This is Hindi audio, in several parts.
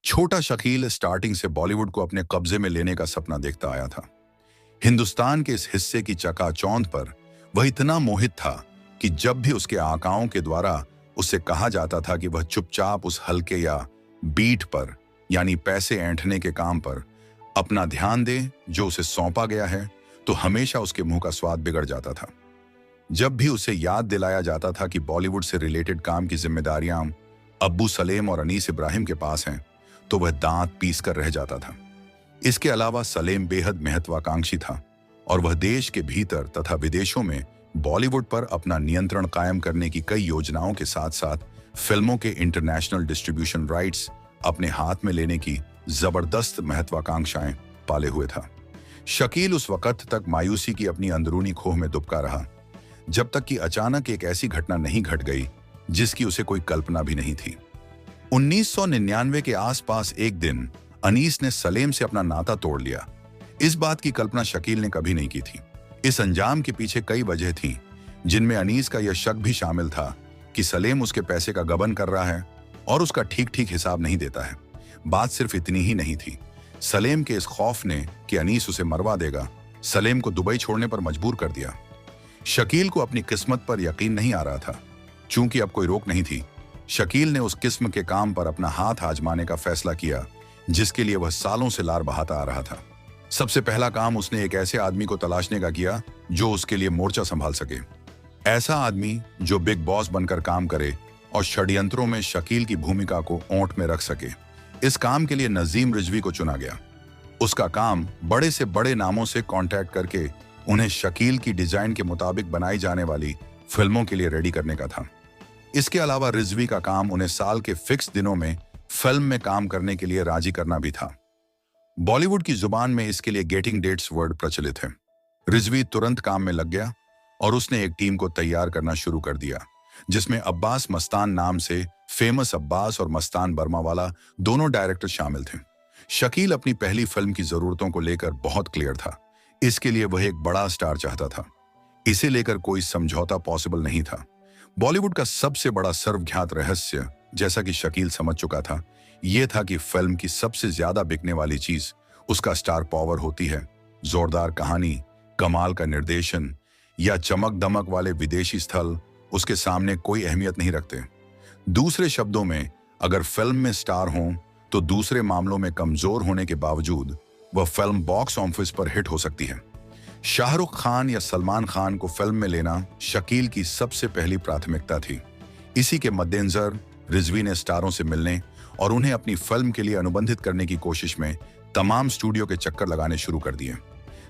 छोटा शकील स्टार्टिंग से बॉलीवुड को अपने कब्जे में लेने का सपना देखता आया था। हिंदुस्तान के इस हिस्से की चकाचौंध पर वह इतना मोहित था कि जब भी उसके आकाओं के द्वारा उससे कहा जाता था कि वह चुपचाप उस हल्के या बीट पर यानी पैसे ऐंठने के काम पर अपना ध्यान दे जो उसे सौंपा गया है, तो हमेशा उसके मुंह का स्वाद बिगड़ जाता था। जब भी उसे याद दिलाया जाता था कि बॉलीवुड से रिलेटेड काम की जिम्मेदारियां अब्बू सलेम और अनीस इब्राहिम के पास हैं, तो वह दांत पीस कर रह जाता था। इसके अलावा सलेम बेहद महत्वाकांक्षी था और वह देश के भीतर तथा विदेशों में बॉलीवुड पर अपना नियंत्रण कायम करने की कई योजनाओं के साथ साथ फिल्मों के इंटरनेशनल डिस्ट्रीब्यूशन राइट्स अपने हाथ में लेने की जबरदस्त महत्वाकांक्षाएं पाले हुए था। शकील उस वक्त तक मायूसी की अपनी अंदरूनी खोह में दुबका रहा, जब तक कि अचानक एक ऐसी घटना नहीं घट गई जिसकी उसे कोई कल्पना भी नहीं थी। 1999 के आसपास एक दिन अनीस ने सलेम से अपना नाता तोड़ लिया। इस बात की कल्पना शकील ने कभी नहीं की थी। इस अंजाम के पीछे कई वजह थीं, जिनमें अनीस का यह शक भी शामिल था कि सलेम उसके पैसे का गबन कर रहा है और उसका ठीक ठीक हिसाब नहीं देता है। बात सिर्फ इतनी ही नहीं थी। सलेम के इस खौफ ने कि अनीस उसे मरवा देगा, सलेम को दुबई छोड़ने पर मजबूर कर दिया। शकील को अपनी किस्मत पर यकीन नहीं आ रहा था। चूंकि अब कोई रोक नहीं थी, शकील ने उस किस्म के काम पर अपना हाथ आजमाने का फैसला किया जिसके लिए वह सालों से लार बहाता आ रहा था। सबसे पहला काम उसने एक ऐसे आदमी को तलाशने का किया जो उसके लिए मोर्चा संभाल सके। ऐसा आदमी जो बिग बॉस बनकर काम करे और षड्यंत्रों में शकील की भूमिका को ओंठ में रख सके। इस काम के लिए नजीम रिजवी को चुना गया। उसका काम बड़े से बड़े नामों से कांटेक्ट करके उन्हें शकील की डिजाइन के मुताबिक बनाई जाने वाली फिल्मों के लिए रेडी करने का था। इसके अलावा रिजवी का काम उन्हें साल के फिक्स दिनों में फिल्म में काम करने के लिए राजी करना भी था। बॉलीवुड की जुबान में इसके लिए गेटिंग डेट्स वर्ड प्रचलित है। रिजवी तुरंत काम में लग गया और उसने एक टीम को तैयार करना शुरू कर दिया, जिसमें अब्बास मस्तान नाम से फेमस अब्बास और मस्तान बर्मावाला दोनों डायरेक्टर शामिल थे। शकील अपनी पहली फिल्म की जरूरतों को लेकर बहुत क्लियर था। इसके लिए वह एक बड़ा स्टार चाहता था। इसे लेकर कोई समझौता पॉसिबल नहीं था। बॉलीवुड का सबसे बड़ा सर्वज्ञात रहस्य, जैसा कि शकील समझ चुका था, यह था कि फिल्म की सबसे ज्यादा बिकने वाली चीज उसका स्टार पावर होती है। जोरदार कहानी, कमाल का निर्देशन या चमक दमक वाले विदेशी स्थल उसके सामने कोई अहमियत नहीं रखते। दूसरे शब्दों में, अगर फिल्म में स्टार हों तो दूसरे मामलों में कमजोर होने के बावजूद वह फिल्म बॉक्स ऑफिस पर हिट हो सकती है। शाहरुख खान या सलमान खान को फिल्म में लेना शकील की सबसे पहली प्राथमिकता थी। इसी के मद्देनजर रिजवी ने स्टारों से मिलने और उन्हें अपनी फिल्म के लिए अनुबंधित करने की कोशिश में तमाम स्टूडियो के चक्कर लगाने शुरू कर दिए।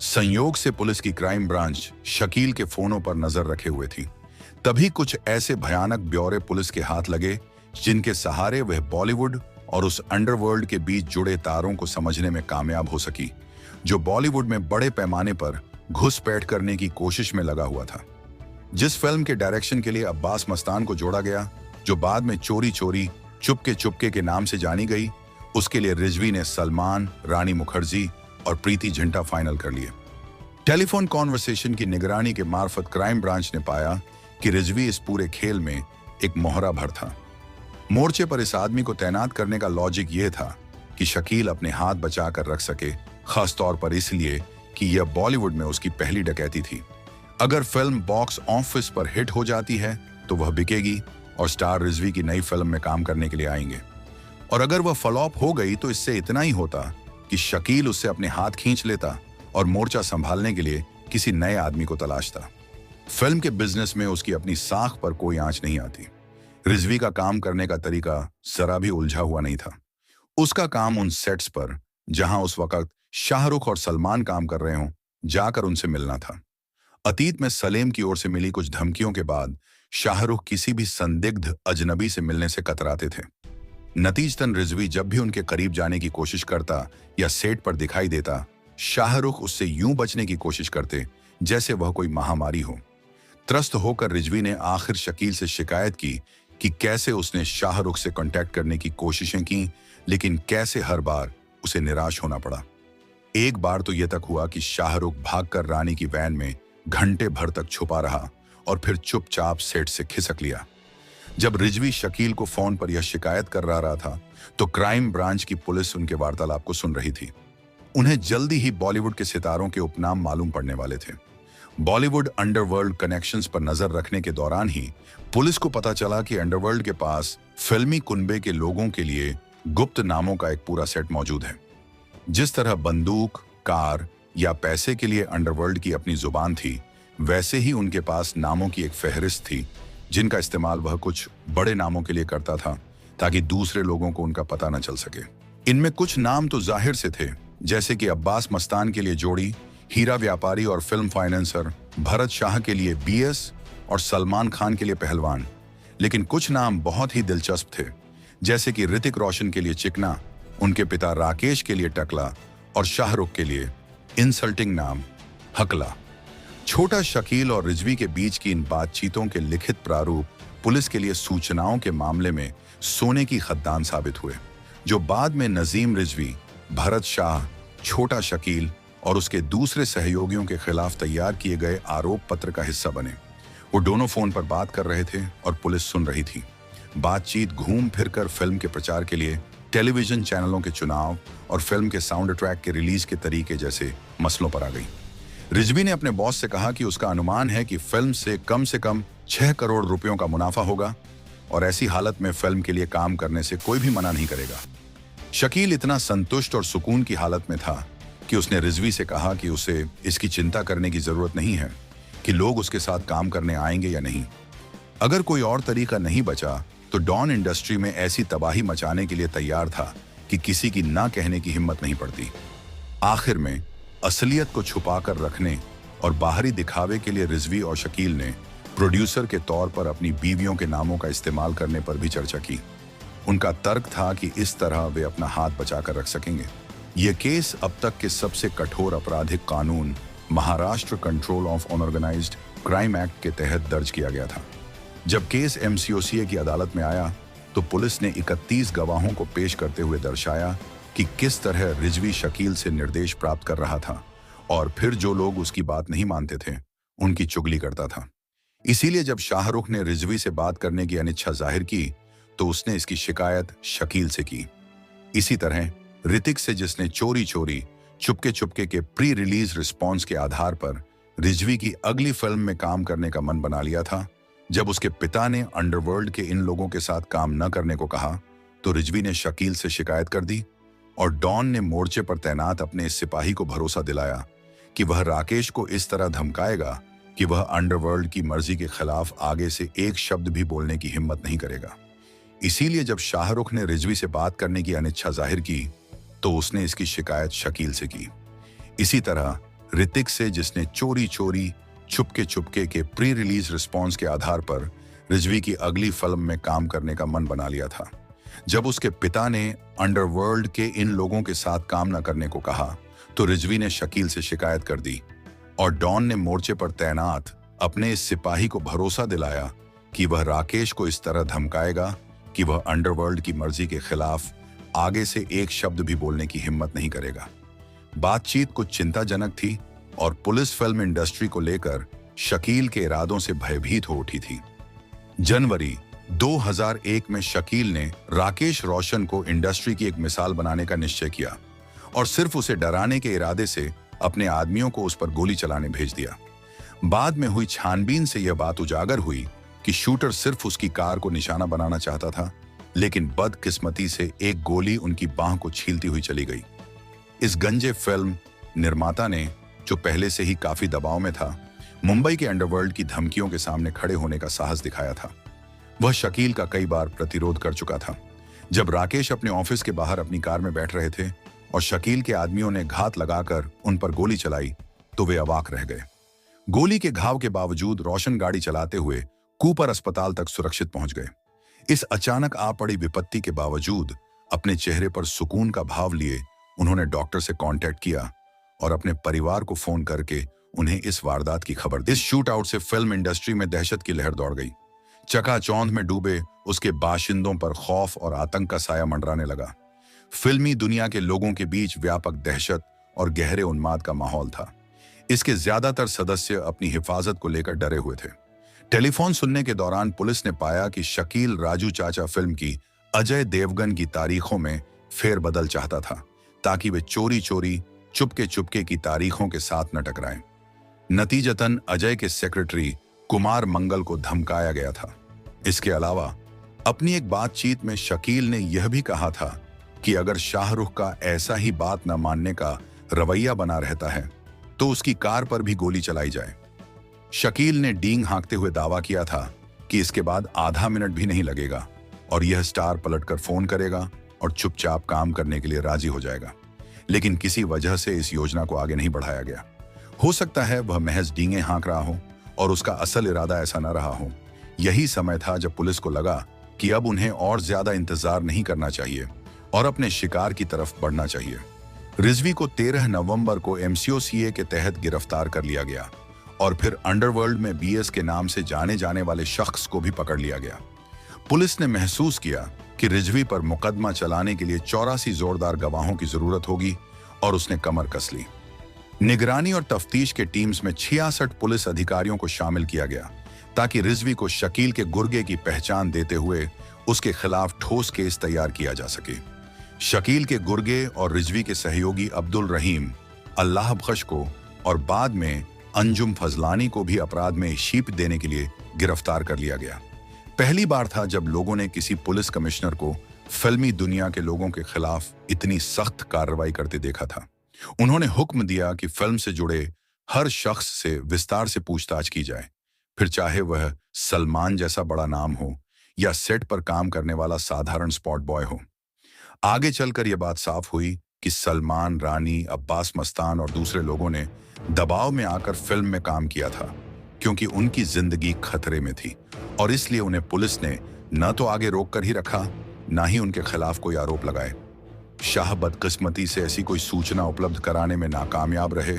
संयोग से पुलिस की क्राइम ब्रांच शकील के फोनों पर नजर रखे हुए थी। तभी कुछ ऐसे भयानक ब्यौरे पुलिस के हाथ लगे जिनके सहारे वह बॉलीवुड और उस अंडरवर्ल्ड के बीच जुड़े तारों को समझने में कामयाब हो सकी, जो बॉलीवुड में बड़े पैमाने पर घुसपैठ करने की कोशिश में लगा हुआ था। जिस फिल्म के डायरेक्शन के लिए अब्बास मस्तान को जोड़ा गया, जो बाद में चोरी चोरी चुपके चुपके के नाम से जानी गई, उसके लिए रिजवी ने सलमान, रानी मुखर्जी और प्रीति जिंटा फाइनल कर लिए। टेलीफोन कॉन्वर्सेशन की निगरानी के मार्फत क्राइम ब्रांच ने पाया कि रिजवी इस पूरे खेल में एक मोहरा भर था। मोर्चे पर इस आदमी को तैनात करने का लॉजिक यह था कि शकील अपने हाथ बचा कर रख सके, खास तौर पर इसलिए कि यह बॉलीवुड में उसकी पहली डकैती थी। अगर फिल्म बॉक्स ऑफिस पर हिट हो जाती है तो वह बिकेगी और स्टार रिजवी की नई फिल्म में काम करने के लिए आएंगे, और अगर वह फ्लॉप हो गई तो इससे इतना ही होता कि शकील उससे अपने हाथ खींच लेता और मोर्चा संभालने के लिए किसी नए आदमी को तलाशता। फिल्म के बिजनेस में उसकी अपनी साख पर कोई आंच नहीं आती। रिजवी का काम करने का तरीका जरा भी उलझा हुआ नहीं था। उसका काम उन सेट्स पर जहां उस वक्त शाहरुख और सलमान काम कर रहे हों, जाकर उनसे मिलना था। अतीत में सलेम की ओर से मिली कुछ धमकियों के बाद शाहरुख किसी भी संदिग्ध अजनबी से मिलने से कतराते थे। नतीजतन रिजवी जब भी उनके करीब जाने की कोशिश करता या सेट पर दिखाई देता, शाहरुख उससे यूं बचने की कोशिश करते जैसे वह कोई महामारी हो। त्रस्त होकर रिजवी ने आखिर शकील से शिकायत की कि कैसे उसने शाहरुख से कांटेक्ट करने की कोशिशें की, लेकिन कैसे हर बार उसे निराश होना पड़ा। एक बार तो यह तक हुआ कि शाहरुख भागकर रानी की वैन में घंटे भर तक छुपा रहा और फिर चुपचाप सेट से खिसक लिया। जब रिजवी शकील को फोन पर यह शिकायत कर रहा था तो क्राइम ब्रांच की पुलिस उनके वार्तालाप को सुन रही थी। उन्हें जल्दी ही बॉलीवुड के सितारों के उपनाम मालूम पड़ने वाले थे। बॉलीवुड अंडरवर्ल्ड कनेक्शंस पर नजर रखने के दौरान ही पुलिस को पता चला कि अंडरवर्ल्ड के पास फिल्मी कुनबे के लोगों के लिए गुप्त नामों का एक पूरा सेट मौजूद है। जिस तरह बंदूक, कार या पैसे के लिए अंडरवर्ल्ड की अपनी जुबान थी, वैसे ही उनके पास नामों की एक फहरिस्त थी जिनका इस्तेमाल वह कुछ बड़े नामों के लिए करता था ताकि दूसरे लोगों को उनका पता न चल सके। इनमें कुछ नाम तो जाहिर से थे, जैसे कि अब्बास मस्तान के लिए जोड़ी, हीरा व्यापारी और फिल्म फाइनेंसर, भरत शाह के लिए बीएस और सलमान खान के लिए पहलवान। लेकिन कुछ नाम बहुत ही दिलचस्प थे, जैसे कि ऋतिक रोशन के लिए चिकना, उनके पिता राकेश के लिए टकला और शाहरुख के लिए इंसल्टिंग नाम हकला। छोटा शकील और रिजवी के बीच की इन बातचीतों के लिखित प्रारूप पुलिस के लिए सूचनाओं के मामले में सोने की खद्दान साबित हुए, जो बाद में नजीम रिजवी, भरत शाह, छोटा शकील और उसके दूसरे सहयोगियों के खिलाफ तैयार किए गए आरोप पत्र का हिस्सा बने। वो दोनों फोन पर बात कर रहे थे और पुलिस सुन रही थी। बातचीत घूम फिरकर फिल्म के प्रचार के लिए टेलीविजन चैनलों के चुनाव और फिल्म के साउंड ट्रैक के रिलीज के तरीके जैसे मसलों पर आ गई। रिजवी ने अपने बॉस से कहा कि उसका अनुमान है कि फिल्म से कम 6 करोड़ रुपयों का मुनाफा होगा और ऐसी हालत में फिल्म के लिए काम करने से कोई भी मना नहीं करेगा। शकील इतना संतुष्ट और सुकून की हालत में था कि उसने रिजवी से कहा कि उसे इसकी चिंता करने की जरूरत नहीं है कि लोग उसके साथ काम करने आएंगे या नहीं। अगर कोई और तरीका नहीं बचा तो डॉन इंडस्ट्री में ऐसी तबाही मचाने के लिए तैयार था कि किसी की ना कहने की हिम्मत नहीं पड़ती। आखिर में असलियत को छुपाकर रखने और बाहरी दिखावे के लिए रिजवी और शकील ने प्रोड्यूसर के तौर पर अपनी बीवियों के नामों का इस्तेमाल करने पर भी चर्चा की। उनका तर्क था कि इस तरह वे अपना हाथ बचाकर रख सकेंगे। यह केस अब तक के सबसे कठोर आपराधिक कानून Maharashtra control of unorganised crime act के तहत दर्ज किया गया था। जब केस एमसीओसीए की अदालत में आया तो पुलिस ने 31 गवाहों को पेश करते हुए दर्शाया कि किस तरह रिजवी शकील से निर्देश प्राप्त कर रहा था और फिर जो लोग उसकी बात नहीं मानते थे उनकी चुगली करता था। इसीलिए जब शाहरुख ने रिजवी से बात करने की अनिच्छा जाहिर की तो उसने इसकी शिकायत शकील से की। इसी तरह ऋतिक से, जिसने चोरी चोरी चुपके चुपके के प्री रिलीज रिस्पॉन्स के आधार पर रिजवी की अगली फिल्म में काम करने का मन बना लिया था, जब उसके पिता ने अंडरवर्ल्ड के इन लोगों के साथ काम न करने को कहा तो रिजवी ने शकील से शिकायत कर दी और डॉन ने मोर्चे पर तैनात अपने इस सिपाही को भरोसा दिलाया कि वह राकेश को इस तरह धमकाएगा कि वह अंडरवर्ल्ड की मर्जी के खिलाफ आगे से एक शब्द भी बोलने की हिम्मत नहीं करेगा। इसीलिए जब शाहरुख ने रिजवी से बात करने की अनिच्छा जाहिर की तो उसने इसकी शिकायत शकील से की। इसी तरह ऋतिक से, जिसने चोरी चोरी चुपके चुपके के प्री रिलीज रिस्पॉन्स के आधार पर रिजवी की अगली फिल्म में काम करने का मन बना लिया था, जब उसके पिता ने अंडरवर्ल्ड के इन लोगों के साथ काम न करने को कहा तो रिजवी ने शकील से शिकायत कर दी और डॉन ने मोर्चे पर तैनात अपने इस सिपाही को भरोसा दिलाया कि वह राकेश को इस तरह धमकाएगा कि वह अंडरवर्ल्ड की मर्जी के खिलाफ आगे से एक शब्द भी बोलने की हिम्मत नहीं करेगा। बातचीत कुछ चिंताजनक थी और पुलिस फिल्म इंडस्ट्री को लेकर शकील के इरादों से भयभीत हो उठी थी। जनवरी 2001 में शकील ने राकेश रोशन को इंडस्ट्री की एक मिसाल बनाने का निश्चय किया और सिर्फ उसे डराने के इरादे से अपने आदमियों को उस पर गोली चलाने भेज दिया। बाद में हुई छानबीन से यह बात उजागर हुई कि शूटर सिर्फ उसकी कार को निशाना बनाना चाहता था, लेकिन बदकिस्मती से एक गोली उनकी बांह को छीलती हुई चली गई। इस गंजे फिल्म निर्माता ने, जो पहले से ही काफी दबाव में था, मुंबई के अंडरवर्ल्ड की धमकियों के सामने खड़े होने का साहस दिखाया था। वह शकील का कई बार प्रतिरोध कर चुका था। जब राकेश अपने ऑफिस के बाहर अपनी कार में बैठ रहे थे और शकील के आदमियों ने घात लगाकर उन पर गोली चलाई तो वे अवाक रह गए। गोली के घाव के बावजूद रोशन गाड़ी चलाते हुए कूपर अस्पताल तक सुरक्षित पहुंच गए। इस अचानक आ पड़ी विपत्ति के बावजूद अपने चेहरे पर सुकून का भाव लिए उन्होंने डॉक्टर से कांटेक्ट किया और अपने परिवार को फोन करके उन्हें इस वारदात की खबर दी। इस शूट आउट से फिल्म इंडस्ट्री में दहशत की लहर दौड़ गई। चकाचौंध में डूबे उसके बाशिंदों पर खौफ और आतंक का साया मंडराने लगा। फिल्मी दुनिया के लोगों के बीच व्यापक दहशत और गहरे उन्माद का माहौल था। इसके ज्यादातर सदस्य अपनी हिफाजत को लेकर डरे हुए थे। टेलीफोन सुनने के दौरान पुलिस ने पाया कि शकील राजू चाचा फिल्म की अजय देवगन की तारीखों में फेरबदल चाहता था, ताकि वे चोरी चोरी चुपके चुपके की तारीखों के साथ न टकराएं। नतीजतन अजय के सेक्रेटरी कुमार मंगल को धमकाया गया था। इसके अलावा अपनी एक बातचीत में शकील ने यह भी कहा था कि अगर शाहरुख का ऐसा ही बात न मानने का रवैया बना रहता है तो उसकी कार पर भी गोली चलाई जाए। शकील ने डींग हाँकते हुए दावा किया था कि इसके बाद आधा मिनट भी नहीं लगेगा और यह स्टार पलटकर फोन करेगा और चुपचाप काम करने के लिए राजी हो जाएगा। लेकिन किसी वजह से इस योजना को आगे नहीं बढ़ाया गया। हो सकता है वह महज डींगे हाँक रहा हो और उसका असल इरादा ऐसा न रहा हो। यही समय था जब पुलिस को लगा कि अब उन्हें और ज्यादा इंतजार नहीं करना चाहिए और अपने शिकार की तरफ बढ़ना चाहिए। रिजवी को 13 नवंबर को MCOCA के तहत गिरफ्तार कर लिया गया और फिर अंडरवर्ल्ड में BS के नाम से जाने जाने वाले शख्स को भी पकड़ लिया गया। पुलिस ने महसूस किया कि रिजवी पर मुकदमा चलाने के लिए 84 जोरदार गवाहों की जरूरत होगी और उसने कमर कस ली। निगरानी और तफ्तीश के टीम्स में 66 पुलिस अधिकारियों को शामिल किया गया ताकि रिजवी को शकील के गुर्गे की पहचान देते हुए उसके खिलाफ ठोस केस तैयार किया जा सके। शकील के गुर्गे और रिजवी के सहयोगी अब्दुल रहीम, अल्लाह बख्श को और बाद में अंजुम फजलानी को भी अपराध में शीप देने के लिए गिरफ्तार कर लिया गया। पहली बार था जब लोगों ने किसी पुलिस कमिश्नर को फिल्मी दुनिया के लोगों के खिलाफ इतनी सख्त कार्रवाई करते देखा था। उन्होंने हुक्म दिया कि फिल्म से जुड़े हर शख्स से विस्तार से पूछताछ की जाए, फिर चाहे वह सलमान जैसा बड़ा नाम हो या सेट पर काम करने वाला साधारण स्पॉट बॉय हो। आगे चलकर यह बात साफ हुई कि सलमान, रानी, अब्बास मस्तान और दूसरे लोगों ने दबाव में आकर फिल्म में काम किया था क्योंकि उनकी जिंदगी खतरे में थी और इसलिए उन्हें पुलिस ने न तो आगे रोक कर ही रखा, न ही उनके खिलाफ कोई आरोप लगाए। शाह बदकिस्मती से ऐसी कोई सूचना उपलब्ध कराने में नाकामयाब रहे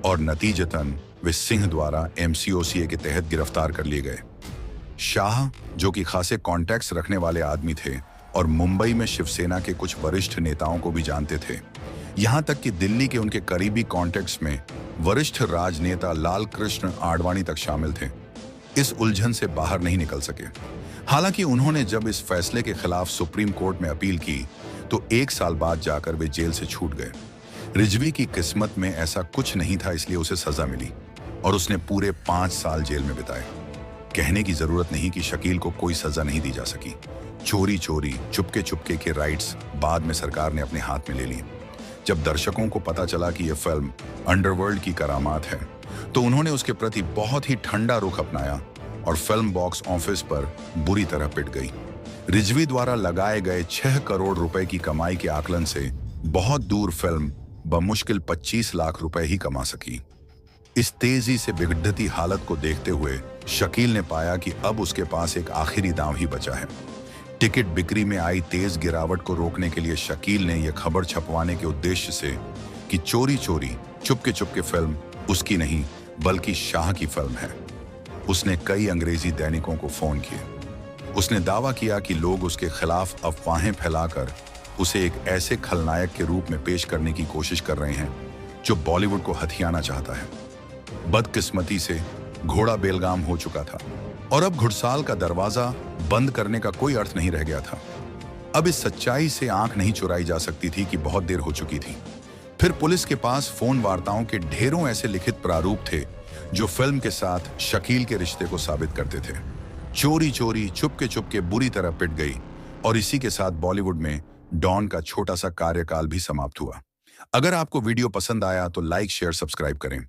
और नतीजतन वे सिंह द्वारा MCOCA के तहत गिरफ्तार कर लिए गए। शाह, जो कि खासे कॉन्टैक्ट्स रखने वाले आदमी थे और मुंबई में शिवसेना के कुछ वरिष्ठ नेताओं को भी जानते थे, यहां तक कि दिल्ली के उनके करीबी कॉन्टैक्ट्स में वरिष्ठ राजनेता लाल कृष्ण आडवाणी तक शामिल थे, इस उलझन से बाहर नहीं निकल सके। हालांकि उन्होंने जब इस फैसले के खिलाफ सुप्रीम कोर्ट में अपील की तो 1 साल बाद जाकर वे जेल से छूट गए। रिजवी की किस्मत में ऐसा कुछ नहीं था, इसलिए उसे सजा मिली और उसने पूरे 5 साल जेल में बिताए। कहने की जरूरत नहीं कि शकील को कोई सजा नहीं दी जा सकी। चोरी चोरी चुपके चुपके के राइट्स बाद में सरकार ने अपने हाथ में ले ली। जब दर्शकों को पता चला कि यह फिल्म अंडरवर्ल्ड की करामात है तो उन्होंने उसके प्रति बहुत ही ठंडा रुख अपनाया और फिल्म बॉक्स ऑफिस पर बुरी तरह पिट गई। रिजवी द्वारा लगाए गए 6 करोड़ रुपए की कमाई के आकलन से बहुत दूर फिल्म बमुश्किल 25 लाख रुपए ही कमा सकी। इस तेजी से बिगड़ती हालत को देखते हुए शकील ने पाया कि अब उसके पास एक आखिरी दांव ही बचा है। टिकट बिक्री में आई तेज गिरावट को रोकने के लिए शकील ने यह खबर छपवाने के उद्देश्य से कि चोरी चोरी चुपके चुपके फिल्म उसकी नहीं बल्कि शाह की फिल्म है, उसने कई अंग्रेजी दैनिकों को फोन किए। उसने दावा किया कि लोग उसके खिलाफ अफवाहें फैलाकर उसे एक ऐसे खलनायक के रूप में पेश करने की कोशिश कर रहे हैं जो बॉलीवुड को हथियाना चाहता है। बदकिस्मती से घोड़ा बेलगाम हो चुका था और अब घुड़साल का दरवाजा बंद करने का कोई अर्थ नहीं रह गया था। अब इस सच्चाई से आंख नहीं चुराई जा सकती थी कि बहुत देर हो चुकी थी। फिर पुलिस के पास फोन वार्ताओं के ढेरों ऐसे लिखित प्रारूप थे जो फिल्म के साथ शकील के रिश्ते को साबित करते थे। चोरी चोरी चुपके चुपके बुरी तरह पिट गई और इसी के साथ बॉलीवुड में डॉन का छोटा सा कार्यकाल भी समाप्त हुआ। अगर आपको वीडियो पसंद आया तो लाइक, शेयर, सब्सक्राइब करें।